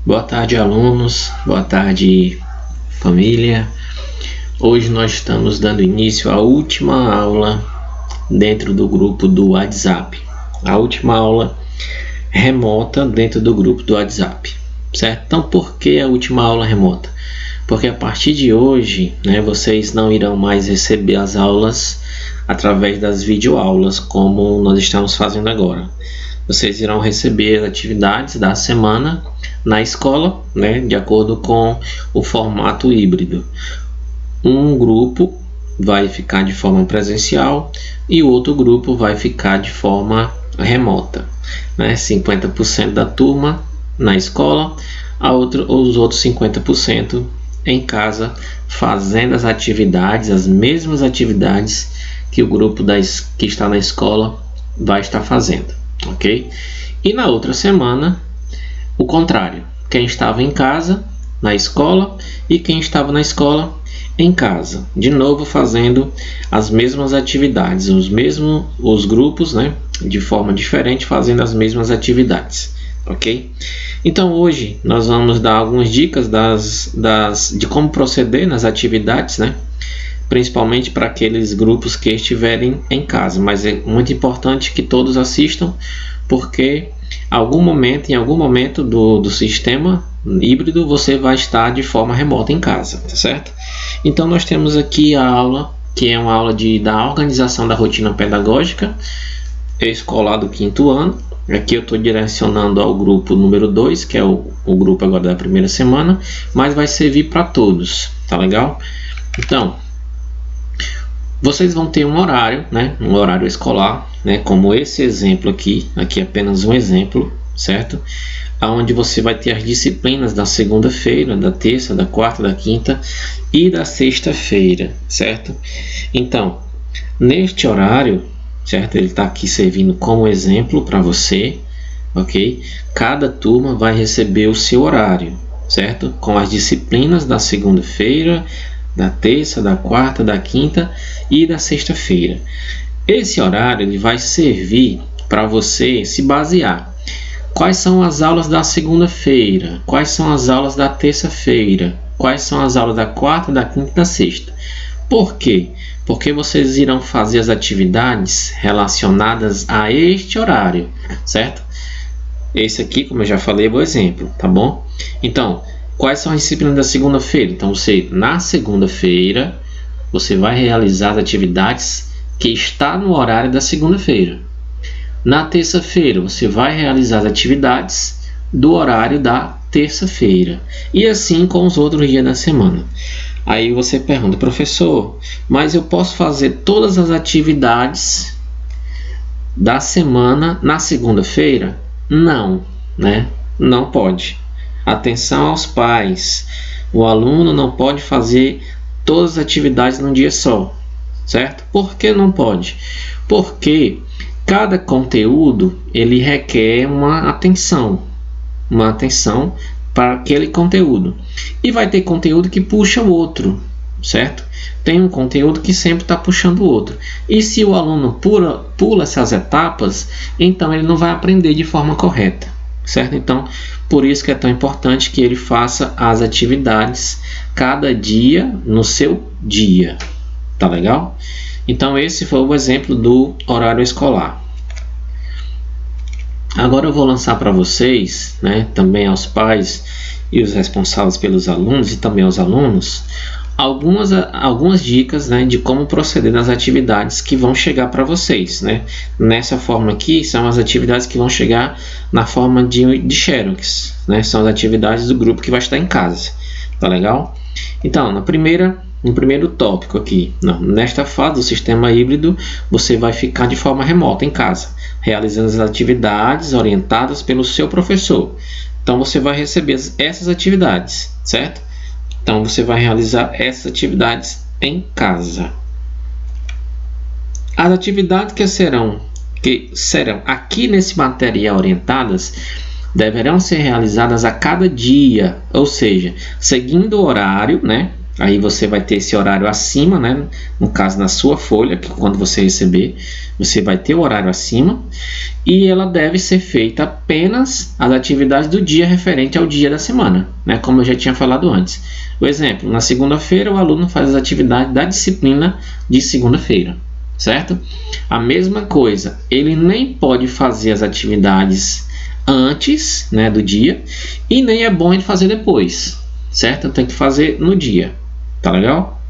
Boa tarde, alunos. Boa tarde, família. Hoje nós estamos dando início à última aula dentro do grupo do WhatsApp. A última aula remota dentro do grupo do WhatsApp, certo? Então, por que a última aula remota? Porque a partir de hoje, vocês não irão mais receber as aulas através das videoaulas, como nós estamos fazendo agora. Vocês irão receber as atividades da semana na escola, de acordo com o formato híbrido. Um grupo vai ficar de forma presencial e o outro grupo vai ficar de forma remota. 50% da turma na escola, os outros 50% em casa, fazendo as atividades, as mesmas atividades que o grupo que está na escola vai estar fazendo, ok? E na outra semana, o contrário, quem estava em casa, na escola, e quem estava na escola, em casa, de novo fazendo as mesmas atividades, os grupos, de forma diferente, fazendo as mesmas atividades, ok? Então hoje nós vamos dar algumas dicas de como proceder nas atividades, principalmente para aqueles grupos que estiverem em casa, mas é muito importante que todos assistam, porque em algum momento do sistema híbrido você vai estar de forma remota em casa, tá certo? Então nós temos aqui a aula, que é uma aula da organização da rotina pedagógica escolar do 5º ano. Aqui eu estou direcionando ao grupo número 2, que é o grupo agora da primeira semana, mas vai servir para todos, tá legal? Então, vocês vão ter um horário, um horário escolar, como esse exemplo aqui é apenas um exemplo, certo? Onde você vai ter as disciplinas da segunda-feira, da terça, da quarta, da quinta e da sexta-feira, certo? Então, neste horário, certo? Ele está aqui servindo como exemplo para você, ok? Cada turma vai receber o seu horário, certo? Com as disciplinas da segunda-feira, da terça, da quarta, da quinta e da sexta-feira. Esse horário ele vai servir para você se basear. Quais são as aulas da segunda-feira? Quais são as aulas da terça-feira? Quais são as aulas da quarta, da quinta e da sexta? Por quê? Porque vocês irão fazer as atividades relacionadas a este horário, certo? Esse aqui, como eu já falei, é o exemplo, tá bom? Então, quais são as disciplinas da segunda-feira? Então, na segunda-feira, você vai realizar as atividades que está no horário da segunda-feira. Na terça-feira, você vai realizar as atividades do horário da terça-feira. E assim com os outros dias da semana. Aí você pergunta, professor, mas eu posso fazer todas as atividades da semana na segunda-feira? Não, não pode. Atenção aos pais, o aluno não pode fazer todas as atividades num dia só, certo? Por que não pode? Porque cada conteúdo ele requer uma atenção para aquele conteúdo. E vai ter conteúdo que puxa o outro, certo? Tem um conteúdo que sempre está puxando o outro. E se o aluno pula essas etapas, então ele não vai aprender de forma correta, certo? Então, por isso que é tão importante que ele faça as atividades cada dia no seu dia, tá legal? Então, esse foi o exemplo do horário escolar. Agora eu vou lançar para vocês, também aos pais e os responsáveis pelos alunos e também aos alunos, algumas dicas de como proceder nas atividades que vão chegar para vocês. Nessa forma aqui, são as atividades que vão chegar na forma de xerox, são as atividades do grupo que vai estar em casa, tá legal? Então, no primeiro tópico aqui, nesta fase do sistema híbrido, você vai ficar de forma remota em casa, realizando as atividades orientadas pelo seu professor. Então você vai receber essas atividades, certo? Então você vai realizar essas atividades em casa. As atividades que serão aqui nesse material orientadas deverão ser realizadas a cada dia, ou seja, seguindo o horário, Aí você vai ter esse horário acima, né? No caso, na sua folha, que quando você receber, você vai ter o horário acima. E ela deve ser feita apenas as atividades do dia referente ao dia da semana, né? Como eu já tinha falado antes. Por exemplo, na segunda-feira o aluno faz as atividades da disciplina de segunda-feira, certo? A mesma coisa, ele nem pode fazer as atividades antes, né, do dia, e nem é bom ele fazer depois, certo? Tem que fazer no dia, tá legal?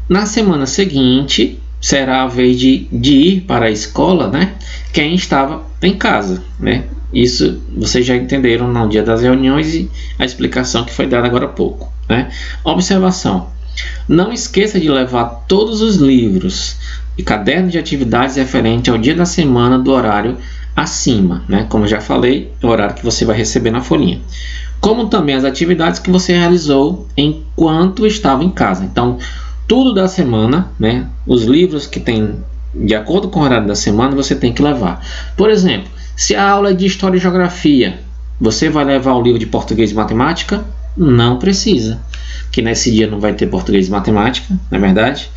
Na semana seguinte será a vez de ir para a escola, né, quem estava em casa, né? Isso vocês já entenderam no dia das reuniões e a explicação que foi dada agora há pouco, né? Observação: não esqueça de levar todos os livros e cadernos de atividades referente ao dia da semana do horário acima, né? Como eu já falei, é o horário que você vai receber na folhinha. Como também as atividades que você realizou enquanto estava em casa. Então, tudo da semana, né? Os livros que tem de acordo com o horário da semana, você tem que levar. Por exemplo, se a aula é de História e Geografia, você vai levar o livro de Português e Matemática? Não precisa, que nesse dia não vai ter Português e Matemática, não é verdade?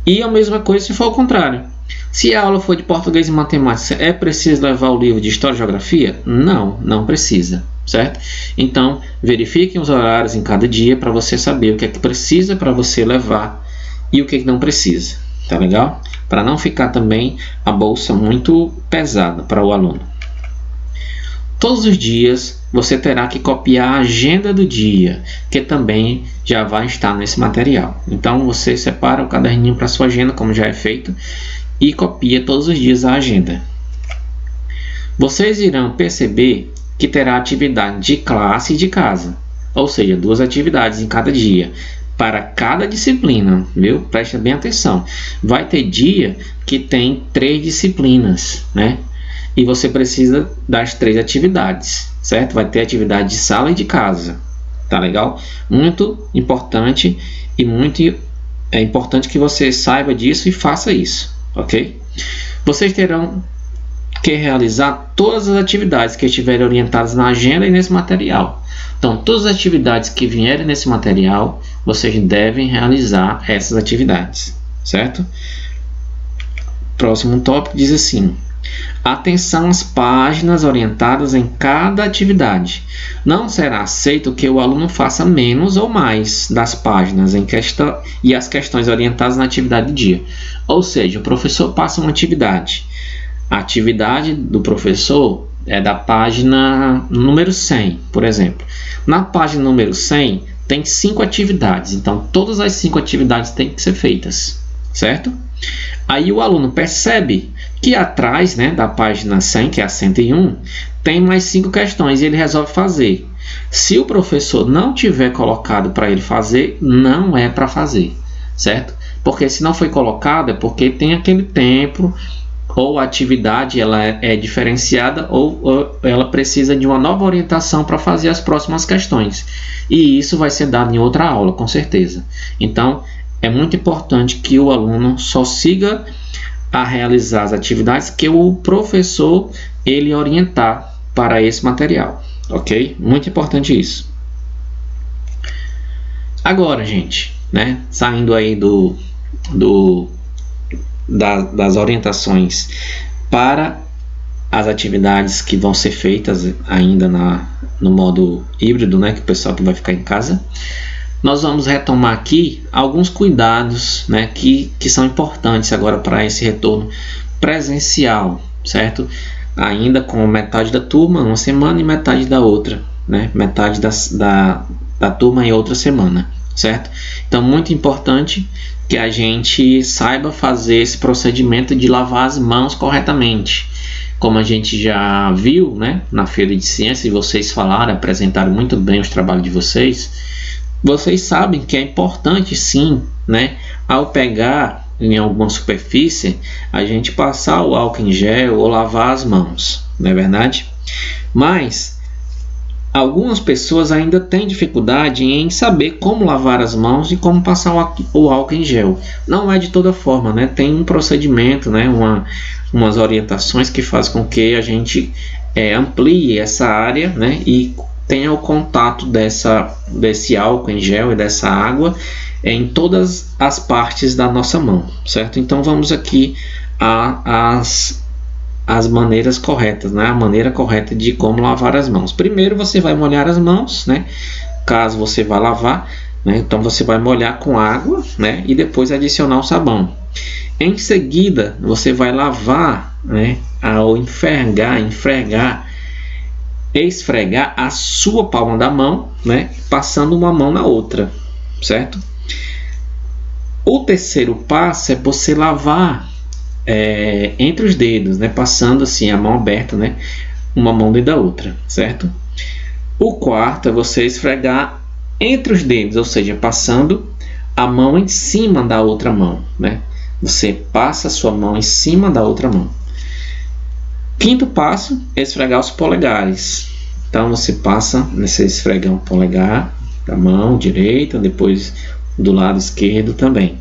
E a mesma coisa se for o contrário. Se a aula for de Português e Matemática, é preciso levar o livro de História e Geografia? Não, não precisa, certo? Então, verifiquem os horários em cada dia para você saber o que é que precisa para você levar e o que é que não precisa, tá legal? Para não ficar também a bolsa muito pesada para o aluno. Todos os dias você terá que copiar a agenda do dia, que também já vai estar nesse material. Então você separa o caderninho para sua agenda, como já é feito, e copia todos os dias a agenda. Vocês irão perceber que terá atividade de classe e de casa, ou seja, 2 atividades em cada dia, para cada disciplina, viu? Presta bem atenção. Vai ter dia que tem 3 disciplinas, né? E você precisa das 3 atividades, certo? Vai ter atividade de sala e de casa, tá legal? Muito importante e é importante que você saiba disso e faça isso, ok? Vocês terão que realizar todas as atividades que estiverem orientadas na agenda e nesse material. Então, todas as atividades que vierem nesse material, vocês devem realizar essas atividades, certo? Próximo tópico diz assim: atenção às páginas orientadas em cada atividade. Não será aceito que o aluno faça menos ou mais das páginas em questão e as questões orientadas na atividade do dia. Ou seja, o professor passa uma atividade. A atividade do professor é da página número 100, por exemplo. Na página número 100 tem 5 atividades, então todas as 5 atividades têm que ser feitas, certo? Aí o aluno percebe que atrás, né, da página 100, que é a 101, tem mais 5 questões e ele resolve fazer. Se o professor não tiver colocado para ele fazer, não é para fazer, certo? Porque se não foi colocado é porque tem aquele tempo, ou a atividade ela é diferenciada, ou ela precisa de uma nova orientação para fazer as próximas questões. E isso vai ser dado em outra aula, com certeza. Então, é muito importante que o aluno só siga a realizar as atividades que o professor ele orientar para esse material, ok? Muito importante isso. Agora, gente, né, saindo aí das orientações para as atividades que vão ser feitas ainda no modo híbrido, né, que o pessoal que vai ficar em casa, nós vamos retomar aqui alguns cuidados, né, que são importantes agora para esse retorno presencial, certo? Ainda com metade da turma uma semana e metade da outra, né? Metade da turma em outra semana, certo? Então, muito importante que a gente saiba fazer esse procedimento de lavar as mãos corretamente. Como a gente já viu, né, na Feira de Ciência, e vocês falaram, apresentaram muito bem os trabalhos de vocês, vocês sabem que é importante sim, né, ao pegar em alguma superfície, a gente passar o álcool em gel ou lavar as mãos, não é verdade? Mas algumas pessoas ainda têm dificuldade em saber como lavar as mãos e como passar o álcool em gel. Não é de toda forma, né? Tem um procedimento, né? Umas orientações que fazem com que a gente amplie essa área, né? E tenha o contato desse álcool em gel e dessa água em todas as partes da nossa mão, certo? Então vamos aqui as maneiras corretas, né? A maneira correta de como lavar as mãos. Primeiro você vai molhar as mãos, né? Caso você vá lavar, né? Então você vai molhar com água, né? E depois adicionar o sabão. Em seguida você vai lavar, né? Ao esfregar a sua palma da mão, né? Passando uma mão na outra, certo? O terceiro passo é você lavar entre os dedos, né? Passando assim a mão aberta, né? Uma mão dentro da outra, certo? O quarto é você esfregar entre os dedos, ou seja, passando a mão em cima da outra mão, né? Você passa a sua mão em cima da outra mão. Quinto passo é esfregar os polegares. Então você esfrega o polegar da mão direita, depois do lado esquerdo também.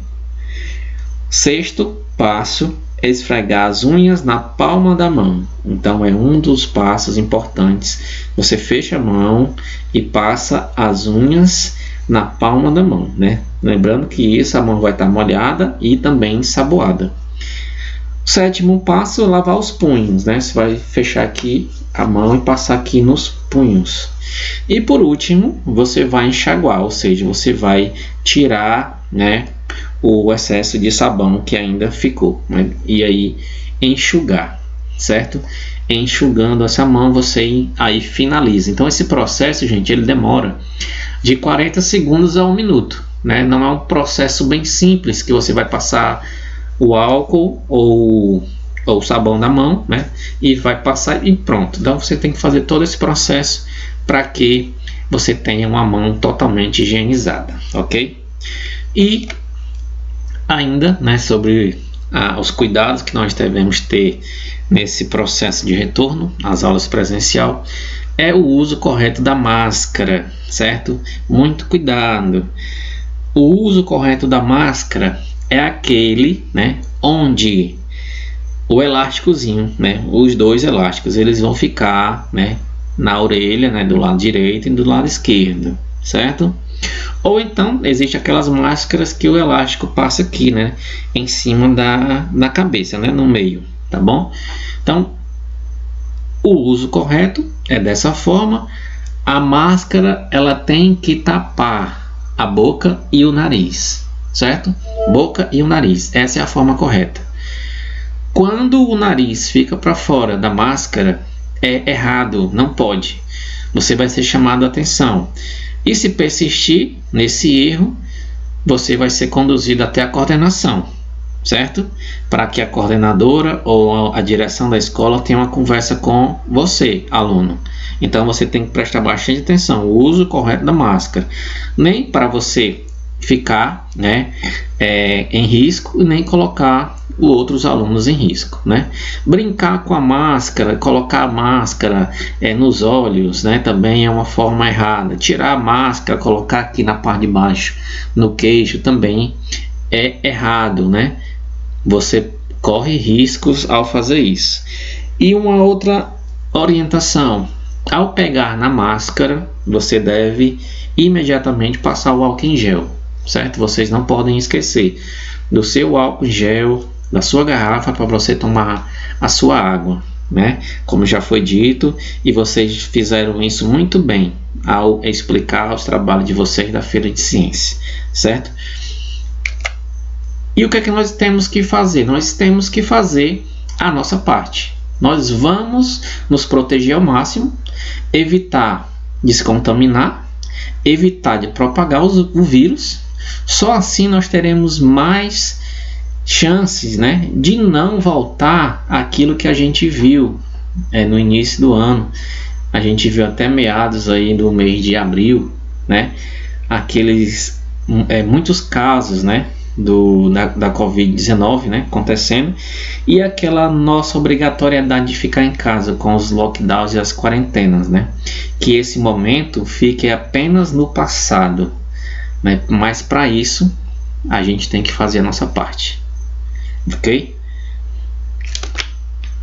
Sexto passo é esfregar as unhas na palma da mão. Então é um dos passos importantes. Você fecha a mão e passa as unhas na palma da mão, né? Lembrando que isso, a mão vai estar molhada e também ensaboada. O sétimo passo é lavar os punhos, né? Você vai fechar aqui a mão e passar aqui nos punhos. E por último, você vai enxaguar, ou seja, você vai tirar, né, o excesso de sabão que ainda ficou, né? E aí enxugar, certo? Enxugando essa mão, você aí finaliza. Então esse processo, gente, ele demora de 40 segundos a 1 minuto, né? Não é um processo bem simples que você vai passar o álcool ou o sabão na mão, né? E vai passar e pronto. Então você tem que fazer todo esse processo para que você tenha uma mão totalmente higienizada, ok? E ainda, né, sobre os cuidados que nós devemos ter nesse processo de retorno às aulas presencial, é o uso correto da máscara, certo? Muito cuidado. O uso correto da máscara é aquele, né, onde o elásticozinho, né, os dois elásticos, eles vão ficar, né, na orelha, né, do lado direito e do lado esquerdo, certo? Ou então, existe aquelas máscaras que o elástico passa aqui, né, em cima da cabeça, né, no meio, tá bom? Então, o uso correto é dessa forma. A máscara, ela tem que tapar a boca e o nariz, certo? Boca e o nariz, essa é a forma correta. Quando o nariz fica para fora da máscara, é errado, não pode. Você vai ser chamado a atenção. E se persistir nesse erro, você vai ser conduzido até a coordenação, certo? Para que a coordenadora ou a direção da escola tenha uma conversa com você, aluno. Então você tem que prestar bastante atenção, o uso correto da máscara. Nem para você ficar, né, em risco, e nem colocar os outros alunos em risco, né? Brincar com a máscara, colocar a máscara nos olhos, né, também é uma forma errada. Tirar a máscara, colocar aqui na parte de baixo, no queixo, também é errado, né? Você corre riscos ao fazer isso. E uma outra orientação: ao pegar na máscara, você deve imediatamente passar o álcool em gel, certo? Vocês não podem esquecer do seu álcool em gel, da sua garrafa, para você tomar a sua água, né? Como já foi dito, e vocês fizeram isso muito bem ao explicar os trabalhos de vocês da Feira de Ciência, certo? E o que é que nós temos que fazer? Nós temos que fazer a nossa parte. Nós vamos nos proteger ao máximo, evitar de se contaminar, evitar de propagar o vírus. Só assim nós teremos mais chances, né, de não voltar àquilo que a gente viu no início do ano. A gente viu até meados aí do mês de abril, né, aqueles muitos casos, né, da Covid-19, né, acontecendo, e aquela nossa obrigatoriedade de ficar em casa com os lockdowns e as quarentenas, né, que esse momento fique apenas no passado, né, mas para isso a gente tem que fazer a nossa parte, ok?